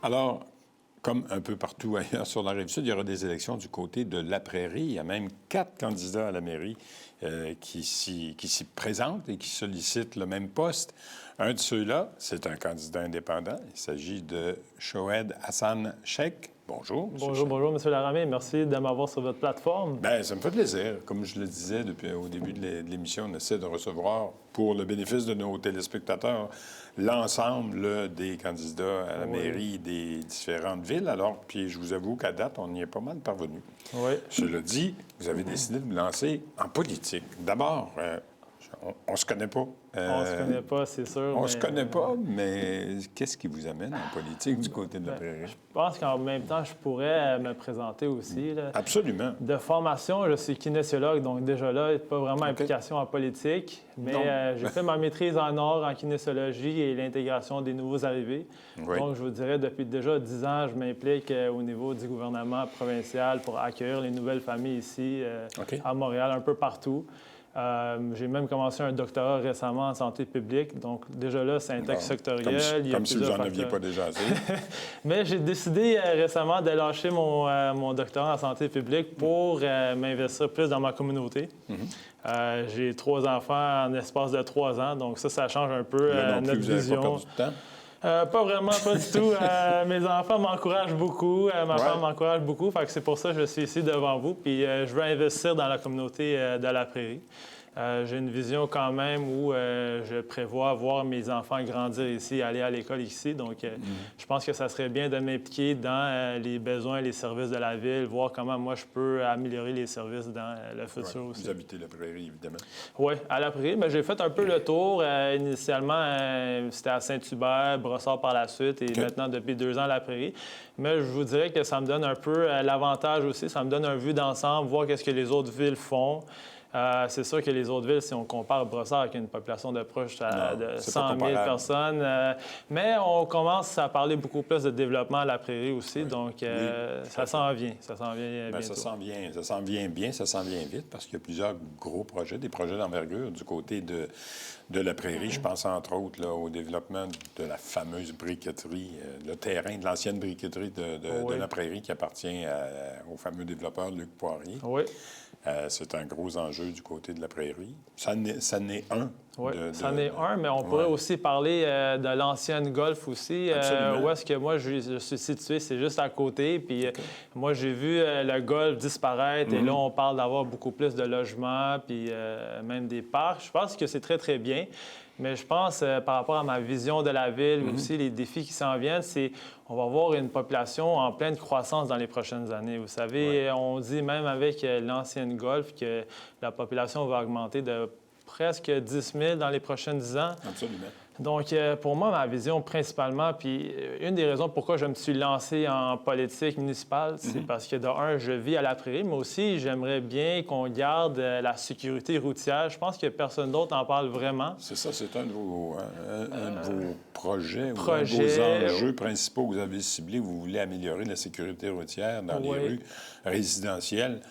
Alors, comme un peu partout ailleurs sur la Rive-Sud, il y aura des élections du côté de La Prairie. Il y a même 4 candidats à la mairie qui s'y présentent et qui sollicitent le même poste. Un de ceux-là, c'est un candidat indépendant. Il s'agit de Shoed Hassan Sheikh. Bonjour. Bonjour, M. Laramé. Merci de m'avoir sur votre plateforme. Bien, ça me fait plaisir. Comme je le disais au début de l'émission, on essaie de recevoir, pour le bénéfice de nos téléspectateurs, l'ensemble des candidats à la mairie des différentes villes. Alors, puis je vous avoue qu'à date, on y est pas mal parvenu. Oui. Cela dit, vous avez décidé de vous lancer en politique. D'abord, on se connaît pas. On se connaît pas, c'est sûr. On se connaît pas, mais qu'est-ce qui vous amène en politique du côté de la Prairie? Je pense qu'en même temps, je pourrais me présenter aussi. Là. Absolument. De formation, je suis kinésiologue, donc déjà là, pas vraiment implication en politique, mais j'ai fait ma maîtrise en art, en kinésiologie et l'intégration des nouveaux arrivés. Oui. Donc, je vous dirais, depuis déjà 10 ans, je m'implique au niveau du gouvernement provincial pour accueillir les nouvelles familles ici, à Montréal, un peu partout. J'ai même commencé un doctorat récemment en santé publique. Donc, déjà là, c'est intersectoriel. Comme si vous n'en aviez pas déjà assez. Mais j'ai décidé récemment de lâcher mon doctorat en santé publique pour m'investir plus dans ma communauté. J'ai 3 enfants en espace de 3 ans. Donc, ça change un peu notre vision. Vous n'avez pas perdu de temps? Pas vraiment, pas du tout. Mes enfants m'encouragent beaucoup, ma femme m'encourage beaucoup. Fait que c'est pour ça que je suis ici devant vous. Puis je veux investir dans la communauté de la Prairie. J'ai une vision quand même où je prévois voir mes enfants grandir ici, aller à l'école ici. Donc, je pense que ça serait bien de m'impliquer dans les besoins et les services de la ville, voir comment moi je peux améliorer les services dans le futur aussi. Vous habitez la Prairie, évidemment. Oui, à la Prairie. J'ai fait un peu le tour. Initialement, c'était à Saint-Hubert, Brossard par la suite, et maintenant, depuis 2 ans, à la Prairie. Mais je vous dirais que ça me donne un peu l'avantage aussi. Ça me donne un vue d'ensemble, voir qu'est-ce que les autres villes font. C'est sûr que les autres villes, si on compare Brossard avec une population de proche de 100 000 personnes, mais on commence à parler beaucoup plus de développement à la Prairie aussi, donc ça s'en vient. Ça s'en vient bientôt. Ça s'en vient bien, ça s'en vient vite, parce qu'il y a plusieurs gros projets, des projets d'envergure du côté de la Prairie. Je pense entre autres là, au développement de la fameuse briqueterie, le terrain de l'ancienne briqueterie de la Prairie qui appartient au fameux développeur Luc Poirier. Oui. C'est un gros enjeu du côté de la Prairie. Ça n'est un. Oui, c'en est un, mais on pourrait aussi parler de l'ancienne Golf aussi. Où est-ce que moi, je suis situé? C'est juste à côté. Puis moi, j'ai vu le Golf disparaître. Et là, on parle d'avoir beaucoup plus de logements, puis même des parcs. Je pense que c'est très, très bien. Mais je pense, par rapport à ma vision de la ville, aussi les défis qui s'en viennent, c'est on va avoir une population en pleine croissance dans les prochaines années. Vous savez, on dit même avec l'ancienne Golf que la population va augmenter de presque 10 000 dans les prochaines 10 ans. Absolument. Donc, pour moi, ma vision principalement, puis une des raisons pourquoi je me suis lancé en politique municipale, c'est parce que, de un, je vis à la Prairie, mais aussi, j'aimerais bien qu'on garde la sécurité routière. Je pense que personne d'autre en parle vraiment. C'est ça, c'est un de vos projets, ou un de vos enjeux principaux que vous avez ciblés. Vous voulez améliorer la sécurité routière dans les rues résidentielles.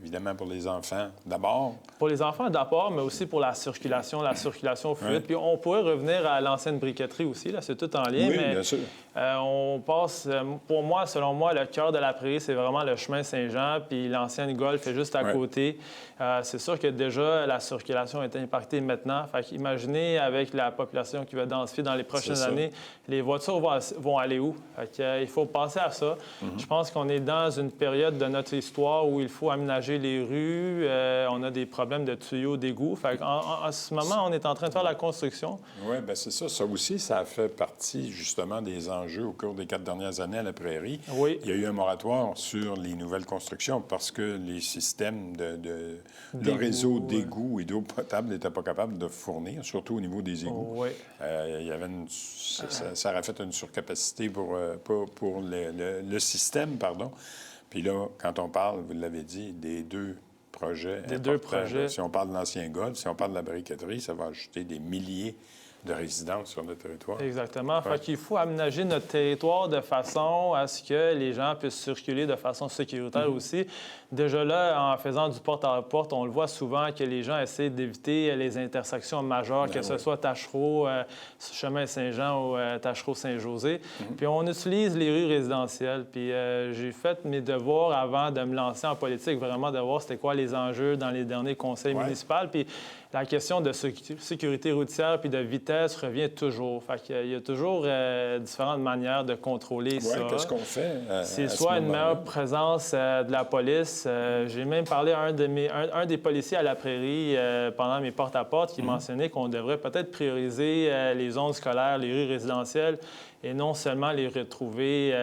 Évidemment, pour les enfants, d'abord. Pour les enfants, d'abord, mais aussi pour la circulation fluide. Puis on pourrait revenir à l'ancienne briqueterie aussi, là, c'est tout en lien. Oui, mais bien sûr. On passe, pour moi, selon moi, le cœur de la Prairie, c'est vraiment le chemin Saint-Jean, puis l'ancienne Golf est juste à côté. C'est sûr que déjà, la circulation est impactée maintenant. Fait qu'imaginez, avec la population qui va densifier dans les prochaines années, les voitures vont aller où? Il faut penser à ça. Je pense qu'on est dans une période de notre histoire où il faut aménager les rues. On a des problèmes de tuyaux, d'égouts. Fait en ce moment, on est en train de faire la construction. Oui, bien c'est ça. Ça aussi, ça a fait partie, justement, des enjeux au cours des 4 dernières années à la Prairie. Oui. Il y a eu un moratoire sur les nouvelles constructions parce que les systèmes de réseau d'égouts et d'eau potable n'étaient pas capables de fournir, surtout au niveau des égouts. Oui. Il y avait ça aurait fait une surcapacité pour le système, pardon. Puis là, quand on parle, vous l'avez dit, des 2 projets importants. Si on parle de l'ancien Golf, si on parle de la briqueterie, ça va ajouter des milliers de résidence sur notre territoire. Exactement. Fait qu'il faut aménager notre territoire de façon à ce que les gens puissent circuler de façon sécuritaire aussi. Déjà là, en faisant du porte-à-porte, on le voit souvent que les gens essaient d'éviter les intersections majeures, que ce soit Taschereau, Chemin Saint-Jean ou Tachereau-Saint-José. Puis on utilise les rues résidentielles. Puis j'ai fait mes devoirs avant de me lancer en politique, vraiment de voir c'était quoi les enjeux dans les derniers conseils municipaux. Puis la question de sécurité routière puis de vitesse revient toujours. Fait qu'il y a toujours différentes manières de contrôler ça. Qu'est-ce qu'on fait? C'est soit une meilleure présence de la police. J'ai même parlé à un des policiers à la Prairie pendant mes porte-à-porte qui mentionnait qu'on devrait peut-être prioriser les zones scolaires, les rues résidentielles, et non seulement les retrouver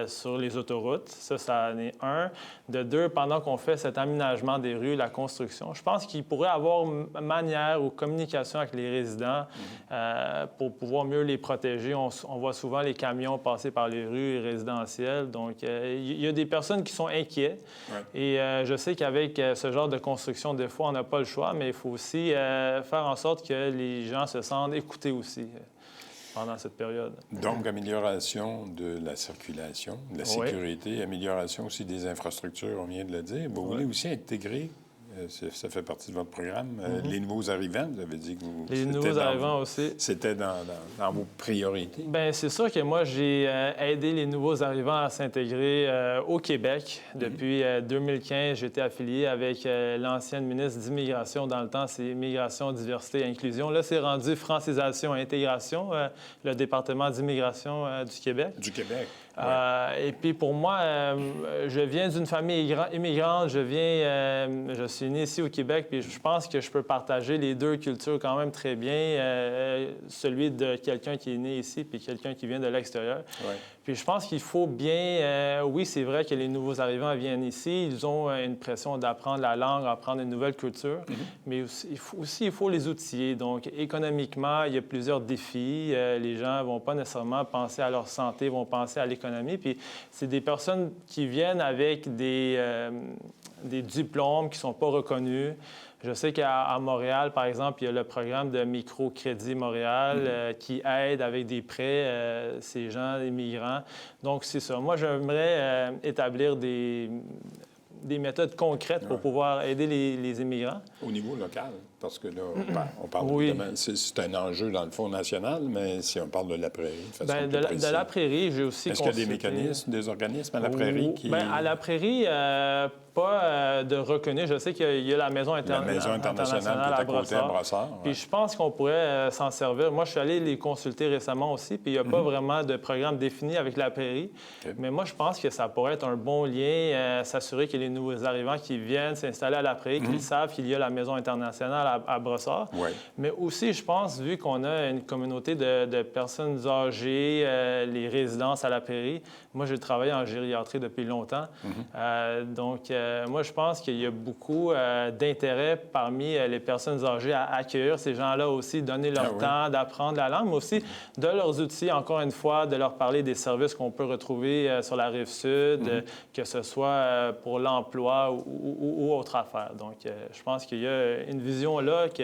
sur les autoroutes. Ça en est un. De deux, pendant qu'on fait cet aménagement des rues, la construction, je pense qu'il pourrait avoir une manière ou communication avec les résidents pour pouvoir mieux les protéger. On voit souvent les camions passer par les rues résidentielles. Donc, il y a des personnes qui sont inquiètes. Et je sais qu'avec ce genre de construction, des fois, on n'a pas le choix, mais il faut aussi faire en sorte que les gens se sentent écoutés aussi. Pendant cette période. Donc, amélioration de la circulation, de la sécurité, amélioration aussi des infrastructures, on vient de le dire. Vous voulez aussi intégrer, ça fait partie de votre programme, les nouveaux arrivants, vous avez dit que vous... Les nouveaux arrivants aussi. C'était dans vos priorités? Bien, c'est sûr que moi, j'ai aidé les nouveaux arrivants à s'intégrer au Québec. Depuis 2015, j'étais affilié avec l'ancienne ministre d'Immigration. Dans le temps, c'est Immigration, Diversité et Inclusion. Là, c'est rendu Francisation et Intégration, le département d'immigration du Québec. Du Québec. Et puis pour moi, je viens d'une famille immigrante, je suis né ici au Québec, puis je pense que je peux partager les deux cultures quand même très bien, celui de quelqu'un qui est né ici puis quelqu'un qui vient de l'extérieur. Puis je pense qu'il faut bien... oui, c'est vrai que les nouveaux arrivants viennent ici, ils ont une pression d'apprendre la langue, d'apprendre une nouvelle culture, mais il faut les outiller. Donc, économiquement, il y a plusieurs défis. Les gens ne vont pas nécessairement penser à leur santé, vont penser à l'économie. Puis c'est des personnes qui viennent avec des diplômes qui ne sont pas reconnus. Je sais qu'à Montréal, par exemple, il y a le programme de microcrédit Montréal qui aide avec des prêts ces gens immigrants. Donc, c'est ça. Moi, j'aimerais établir des méthodes concrètes pour pouvoir aider les immigrants. Au niveau local, parce que là, on parle évidemment, c'est un enjeu dans le fond national, mais si on parle de la Prairie, de façon plus précise. De la Prairie, j'ai aussi Est-ce qu'il y a des mécanismes, des organismes à la Prairie qui... Bien, à la Prairie, pas de reconnus. Je sais qu'il y a la Maison internationale à Brossard. Puis je pense qu'on pourrait s'en servir. Moi, je suis allé les consulter récemment aussi, puis il n'y a pas vraiment de programme défini avec la Prairie. Mais moi, je pense que ça pourrait être un bon lien, s'assurer que les nouveaux arrivants qui viennent s'installer à la Prairie, qu'ils savent qu'il y a la Maison internationale à Brossard. Mais aussi, je pense, vu qu'on a une communauté de personnes âgées, les résidences à la Prairie, moi, j'ai travaillé en gériatrie depuis longtemps. Donc, moi, je pense qu'il y a beaucoup d'intérêt parmi les personnes âgées à accueillir ces gens-là aussi, donner leur temps d'apprendre la langue, mais aussi de leurs outils, encore une fois, de leur parler des services qu'on peut retrouver sur la Rive-Sud, que ce soit pour l'emploi ou autre affaire. Donc, je pense qu'il y a une vision là qui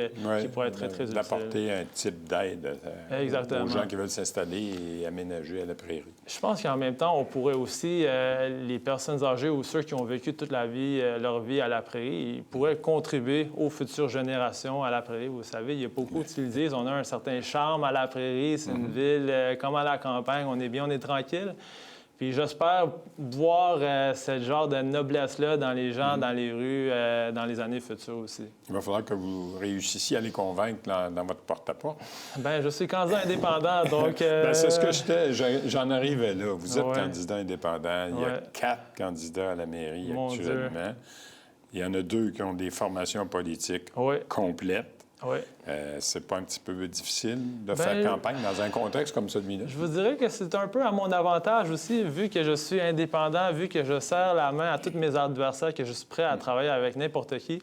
pourrait être très utile. D'apporter un type d'aide aux gens qui veulent s'installer et aménager à la Prairie. Je pense qu'en même temps, on pourrait aussi, les personnes âgées ou ceux qui ont vécu toute leur vie à la Prairie, ils pourraient contribuer aux futures générations à la Prairie. Vous savez, il y a beaucoup qui le disent, on a un certain charme à la Prairie, c'est une ville comme à la campagne, on est bien, on est tranquille. Puis j'espère voir ce genre de noblesse-là dans les gens, dans les rues, dans les années futures aussi. Il va falloir que vous réussissiez à les convaincre dans votre porte-à-porte. Bien, je suis candidat indépendant, donc... c'est ce que j'en arrivais là. Vous êtes candidat indépendant. Il y a 4 candidats à la mairie actuellement. Il y en a 2 qui ont des formations politiques complètes. C'est pas un petit peu difficile de faire campagne dans un contexte comme celui-là? Je vous dirais que c'est un peu à mon avantage aussi, vu que je suis indépendant, vu que je serre la main à tous mes adversaires, que je suis prêt à travailler avec n'importe qui.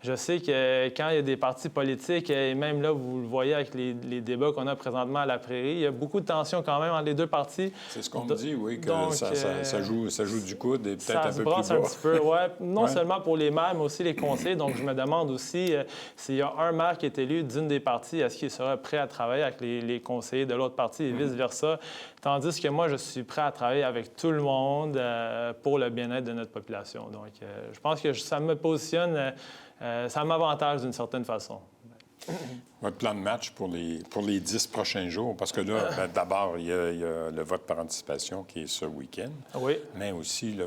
Je sais que quand il y a des partis politiques, et même là, vous le voyez avec les débats qu'on a présentement à la Prairie, il y a beaucoup de tensions quand même entre les deux partis. C'est ce qu'on me dit, oui, que donc, ça joue du coude et peut-être un peu plus bas. Ça se brasse un petit peu, oui. Non seulement pour les maires, mais aussi les conseillers. Donc, je me demande aussi s'il y a un maire qui est élu d'une des parties, est-ce qu'il serait prêt à travailler avec les conseillers de l'autre partie et vice-versa. Tandis que moi, je suis prêt à travailler avec tout le monde pour le bien-être de notre population. Donc, je pense que ça me positionne, ça m'avantage d'une certaine façon. Votre plan de match pour les 10 prochains jours, parce que là, d'abord, il y a le vote par anticipation qui est ce week-end. Oui. Mais aussi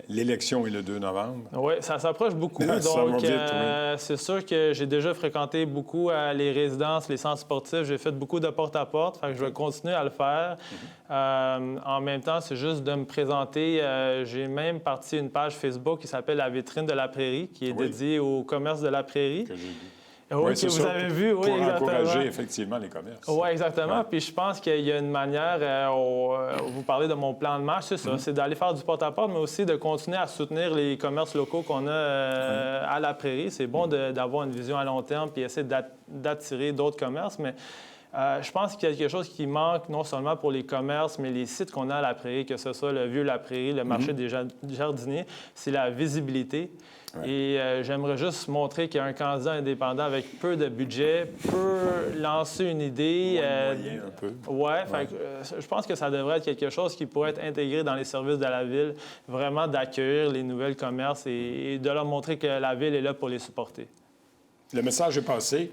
l'élection est le 2 novembre. Oui, ça s'approche beaucoup. Donc, c'est sûr que j'ai déjà fréquenté beaucoup les résidences, les centres sportifs. J'ai fait beaucoup de porte-à-porte. Fait que je vais continuer à le faire. En même temps, c'est juste de me présenter. J'ai même parti une page Facebook qui s'appelle La vitrine de la Prairie, qui est dédiée au commerce de la Prairie. Que j'ai vu. Oui, que vous avez vu, oui, exactement. Pour encourager effectivement les commerces. Oui, exactement. Ouais. Puis je pense qu'il y a une manière, vous parlez de mon plan de match, c'est ça, c'est d'aller faire du porte-à-porte, mais aussi de continuer à soutenir les commerces locaux qu'on a à la Prairie. C'est bon d'avoir une vision à long terme puis essayer d'attirer d'autres commerces, mais je pense qu'il y a quelque chose qui manque non seulement pour les commerces, mais les sites qu'on a à la Prairie, que ce soit le Vieux-La Prairie, le marché des jardiniers, c'est la visibilité. Ouais. Et j'aimerais juste montrer qu'un candidat indépendant avec peu de budget peut lancer une idée. Moyen un peu. Oui, je pense que ça devrait être quelque chose qui pourrait être intégré dans les services de la Ville, vraiment d'accueillir les nouvelles commerces et de leur montrer que la Ville est là pour les supporter. Le message est passé.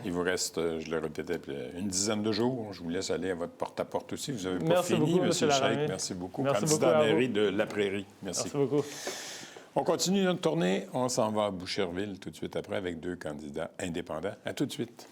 Il vous reste, je le répétais, une dizaine de jours. Je vous laisse aller à votre porte-à-porte aussi. Vous n'avez pas fini, M. Cheikh. Merci beaucoup. Merci candidat beaucoup à la mairie de La Prairie. Merci. Merci beaucoup. On continue notre tournée. On s'en va à Boucherville tout de suite après avec 2 candidats indépendants. À tout de suite.